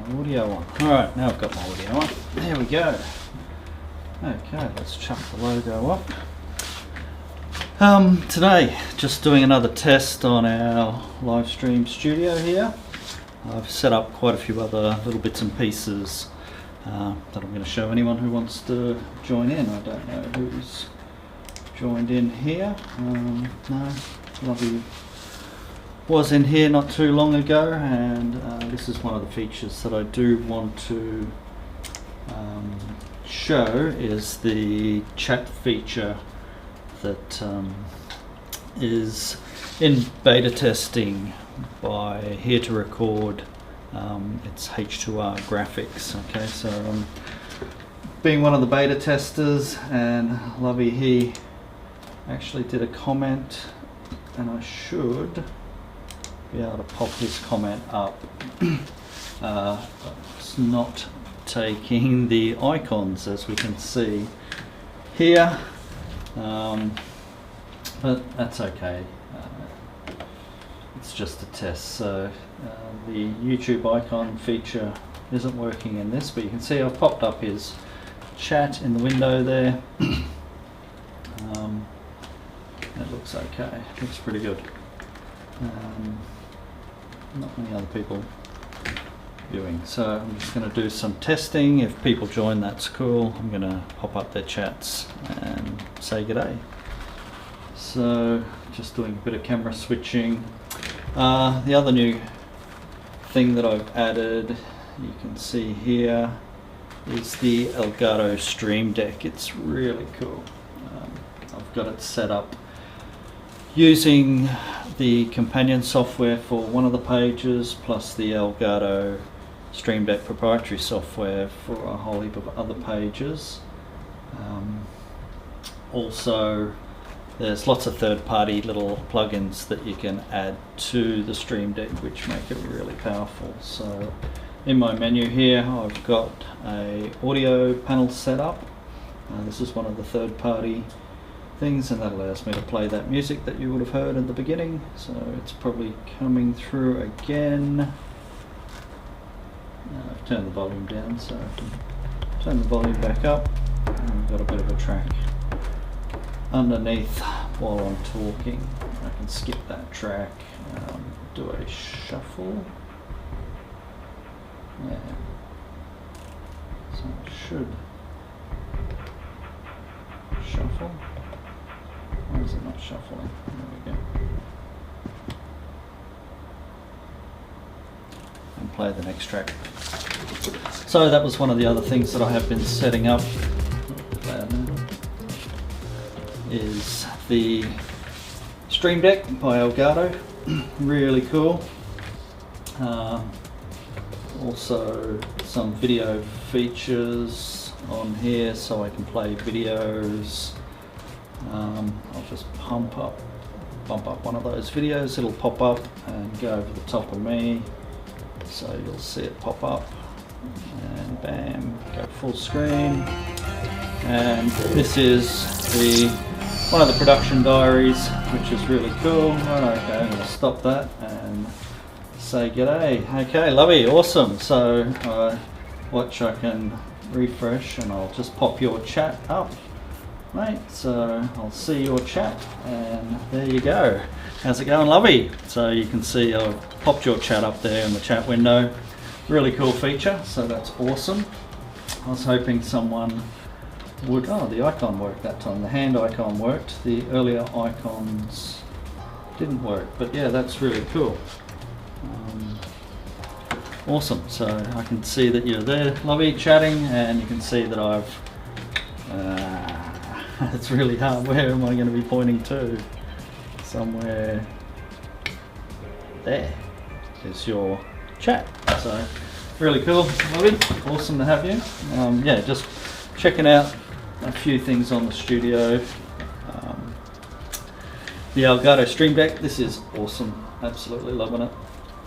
my audio on. Alright, now I've got my audio on. There we go. Okay, let's chuck the logo up. Today, just doing another test on our live stream studio here. I've set up quite a few other little bits and pieces that I'm going to show anyone who wants to join in. I don't know who's joined in here. No, Lovey was in here not too long ago, and this is one of the features that I do want to show is the chat feature that is in beta testing by Here to Record. It's H2R Graphics. Okay, so being one of the beta testers, and Lovey, he actually did a comment, and I should be able to pop his comment up. It's not taking the icons, as we can see here, but that's okay. It's just a test, so the YouTube icon feature isn't working in this, but you can see I've popped up his chat in the window there. It looks okay, looks pretty good. Not many other people viewing, so I'm just going to do some testing. If people join, that's cool. I'm going to pop up their chats and say g'day. So just doing a bit of camera switching. The other new thing that I've added, you can see here, is the Elgato Stream Deck. It's really cool. I've got it set up using the Companion software for one of the pages, plus the Elgato Stream Deck proprietary software for a whole heap of other pages. Also, there's lots of third-party little plugins that you can add to the Stream Deck, which make it really powerful. So in my menu here, I've got a audio panel set up. This is one of the third-party things, and that allows me to play that music that you would have heard at the beginning. So it's probably coming through again. I've turned the volume down, so turn the volume back up, and we've got a bit of a track underneath while I'm talking. I can skip that track, do a shuffle. Yeah. So I should shuffle. Why is it not shuffling? There we go. And play the next track. So that was one of the other things that I have been setting up. Is the Stream Deck by Elgato. Really cool. Also some video features on here, so I can play videos. I'll just bump up one of those videos. It'll pop up and go over the top of me, so you'll see it pop up, and bam, go full screen. And this is one of the production diaries, which is really cool. Right, okay, I'm going to stop that and say g'day. Okay, Lovey, awesome. So watch, I can refresh, and I'll just pop your chat up. Right, so I'll see your chat, and there you go. How's it going, Lovey? So you can see I've popped your chat up there in the chat window. Really cool feature, so that's awesome. I was hoping someone would, the icon worked that time. The hand icon worked. The earlier icons didn't work, but yeah, that's really cool. Awesome, so I can see that you're there, Lovey, chatting, and you can see that I've it's really hard. Where am I going to be pointing to? Somewhere there is your chat. So really cool, Lovey. Awesome to have you. Yeah, just checking out a few things on the studio. The Elgato Stream Deck. This is awesome. Absolutely loving it.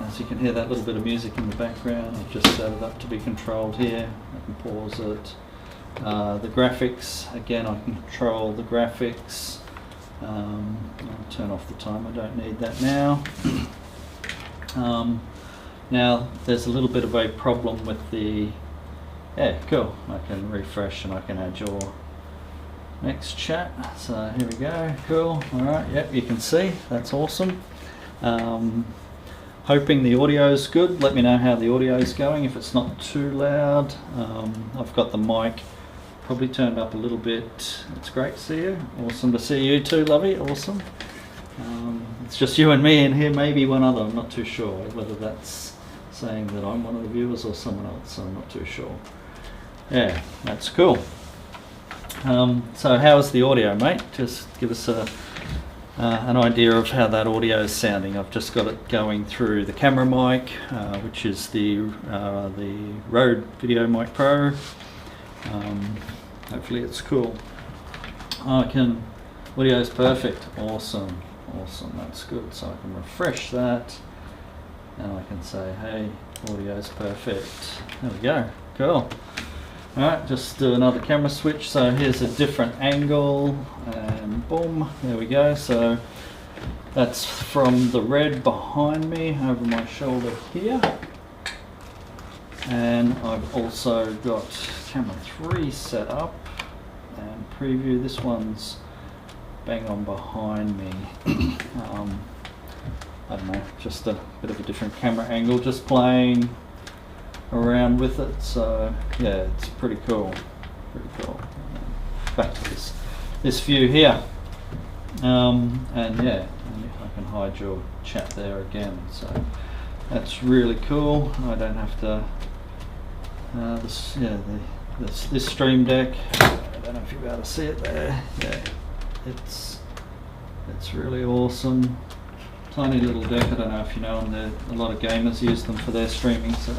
As you can hear that little bit of music in the background. I've just set it up to be controlled here. I can pause it. The graphics, again, I can control the graphics. I'll turn off the time, I don't need that now. Now there's a little bit of a problem with the, yeah, cool, I can refresh and I can add your next chat. So here we go, cool, alright, yep, you can see, that's awesome. Hoping the audio is good. Let me know how the audio is going, if it's not too loud. I've got the mic probably turned up a little bit. It's great to see you. Awesome to see you too, Lovey. Awesome. It's just you and me in here, maybe one other. I'm not too sure whether that's saying that I'm one of the viewers or someone else. I'm not too sure. Yeah, that's cool. So how's the audio, mate? Just give us an idea of how that audio is sounding. I've just got it going through the camera mic, which is the Rode Video Mic Pro. Hopefully it's cool. Audio is perfect. Awesome, awesome. That's good. So I can refresh that, and I can say, "Hey, audio is perfect." There we go. Cool. Alright, just do another camera switch. So here's a different angle, and boom, there we go. So that's from the red behind me over my shoulder here. And I've also got camera 3 set up and preview. This one's bang on behind me. I don't know, just a bit of a different camera angle, just playing around with it. So yeah, it's pretty cool, pretty cool. Back to this view here, and yeah, I can hide your chat there again, so that's really cool. I don't have to this Stream Deck, I don't know if you'll be able to see it there. Yeah, it's really awesome. Tiny little deck. I don't know if you know them, a lot of gamers use them for their streaming, so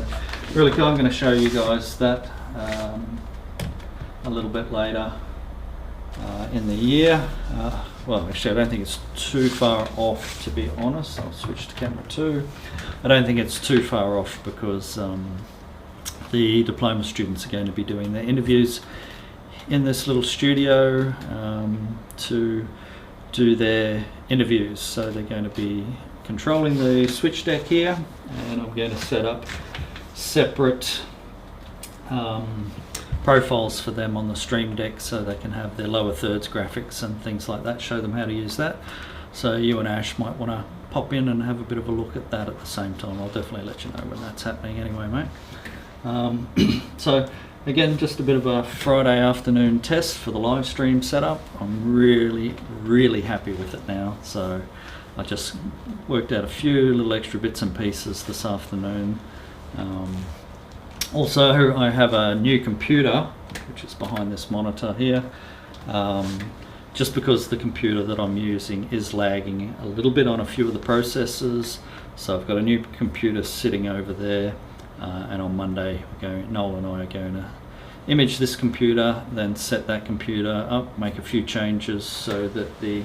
really cool. I'm going to show you guys that a little bit later in the year. Well, actually I don't think it's too far off, to be honest. I'll switch to camera 2. I don't think it's too far off because the diploma students are going to be doing their interviews in this little studio to do their interviews. So they're going to be controlling the switch deck here, and I'm going to set up separate profiles for them on the Stream Deck so they can have their lower thirds graphics and things like that, show them how to use that. So you and Ash might want to pop in and have a bit of a look at that at the same time. I'll definitely let you know when that's happening anyway, mate. So again, just a bit of a Friday afternoon test for the live stream setup. I'm really happy with it now. So I just worked out a few little extra bits and pieces this afternoon. Also, I have a new computer, which is behind this monitor here, just because the computer that I'm using is lagging a little bit on a few of the processors. So I've got a new computer sitting over there, and on Monday, Noel and I are going to image this computer, then set that computer up, make a few changes so that the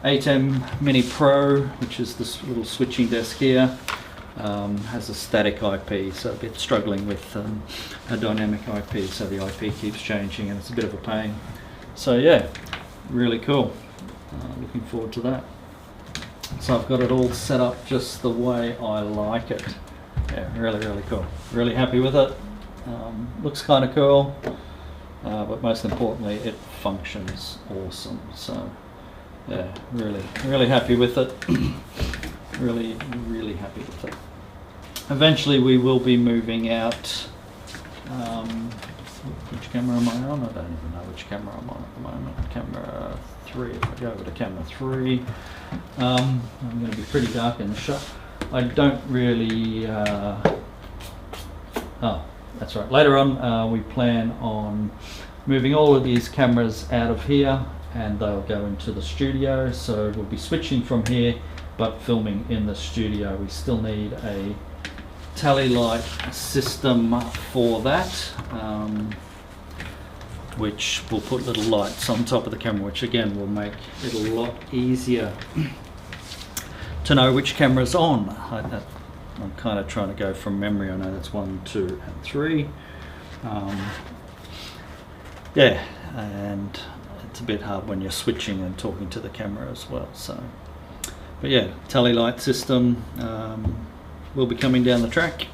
ATEM Mini Pro, which is this little switching desk here, has a static IP, so a bit struggling with a dynamic IP, so the IP keeps changing and it's a bit of a pain. So yeah, really cool. Looking forward to that. So I've got it all set up just the way I like it. Yeah, really cool. Really happy with it. Looks kind of cool, but most importantly, it functions awesome. So yeah, really happy with it. really happy with it. Eventually we will be moving out. Which camera am I on? I don't even know which camera I'm on at the moment. Camera 3. If I go over to camera 3, I'm going to be pretty dark in the shot. I don't really oh, that's right, later on we plan on moving all of these cameras out of here and they'll go into the studio, so we'll be switching from here but filming in the studio. We still need a tally light system for that, which will put little lights on top of the camera, which again will make it a lot easier to know which camera's on. I'm kind of trying to go from memory. I know that's 1, 2 and 3. Yeah, and it's a bit hard when you're switching and talking to the camera as well. So, but yeah, tally light system, will be coming down the track.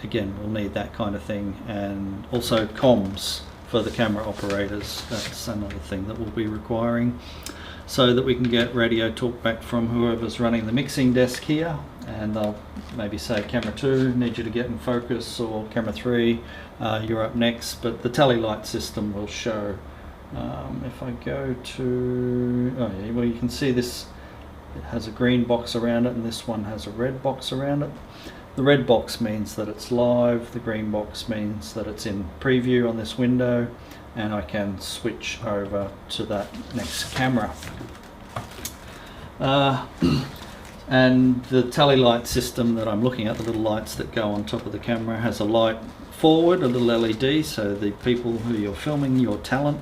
Again, we'll need that kind of thing, and also comms for the camera operators. That's another thing that we'll be requiring, so that we can get radio talk back from whoever's running the mixing desk here, and they'll maybe say, camera 2, need you to get in focus, or camera 3, you're up next. But the tally light system will show. If I go to, oh yeah, well, you can see this, it has a green box around it, and this one has a red box around it. The red box means that it's live, the green box means that it's in preview on this window, and I can switch over to that next camera. And the tally light system that I'm looking at, the little lights that go on top of the camera, has a light forward, a little LED, so the people who you're filming, your talent,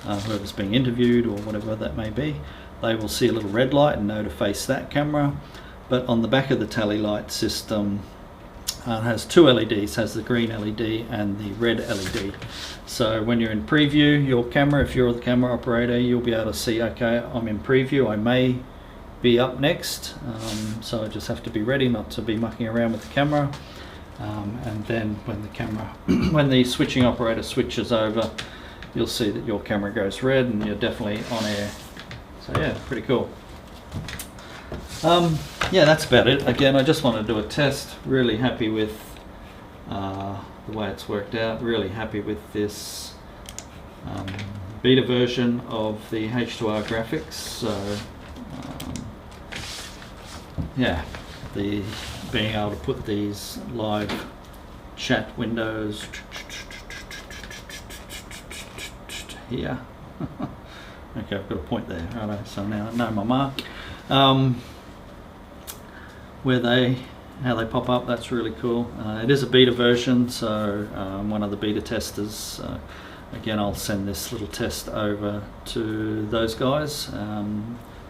whoever's being interviewed or whatever that may be, they will see a little red light and know to face that camera. But on the back of the tally light system, has two LEDs, has the green LED and the red LED. So when you're in preview, your camera, if you're the camera operator, you'll be able to see, okay, I'm in preview, I may be up next, so I just have to be ready not to be mucking around with the camera. And then when the camera, when the switching operator switches over, you'll see that your camera goes red and you're definitely on air. So yeah, pretty cool. Yeah, that's about it. Again, I just want to do a test. Really happy with the way it's worked out. Really happy with this beta version of the H2R Graphics. So yeah, the being able to put these live chat windows here. Okay, I've got a point there. Right, so now I know my mark. How they pop up, that's really cool. It is a beta version, so one of the beta testers, again, I'll send this little test over to those guys.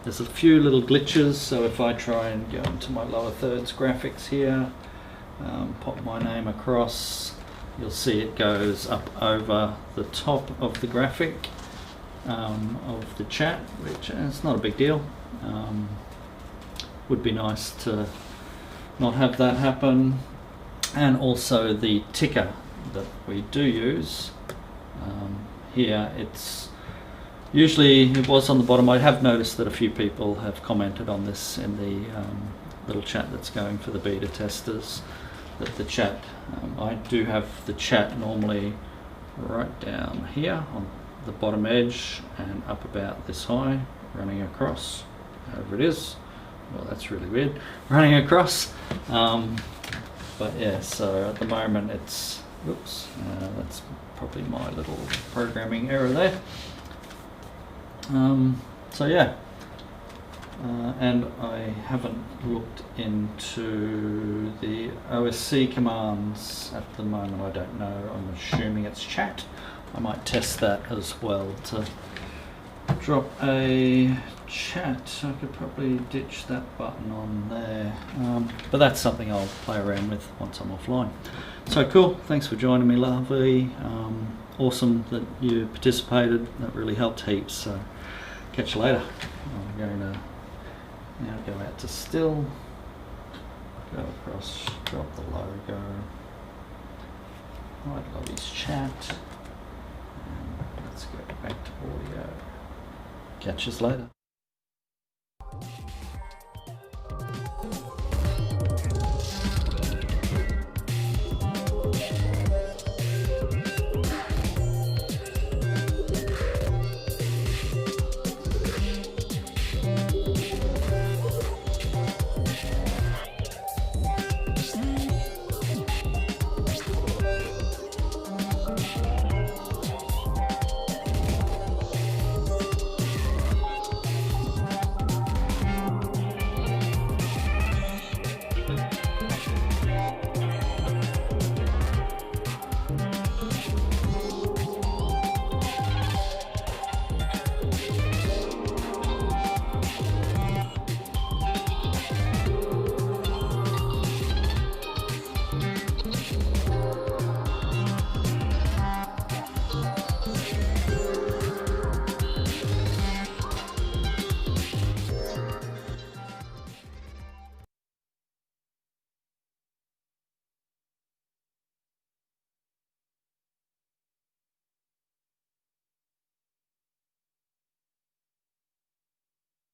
There's a few little glitches, so if I try and go into my lower thirds graphics here, pop my name across, you'll see it goes up over the top of the graphic of the chat, which is not a big deal. Would be nice to not have that happen. And also the ticker that we do use here, it's usually, it was on the bottom. I have noticed that a few people have commented on this in the little chat that's going for the beta testers, that the chat, I do have the chat normally right down here on the bottom edge and up about this high, running across, however it is. Well, that's really weird, running across. But yeah, so at the moment it's, oops, that's probably my little programming error there. So yeah, and I haven't looked into the OSC commands at the moment. I don't know, I'm assuming it's chat. I might test that as well to drop a chat. I could probably ditch that button on there, but that's something I'll play around with once I'm offline. So cool, thanks for joining me, lovely. Awesome that you participated, that really helped heaps. So catch you later. I'm going to now go out to still, go across, drop the logo, hide Lovey's chat, and let's go back to audio. Catch us later.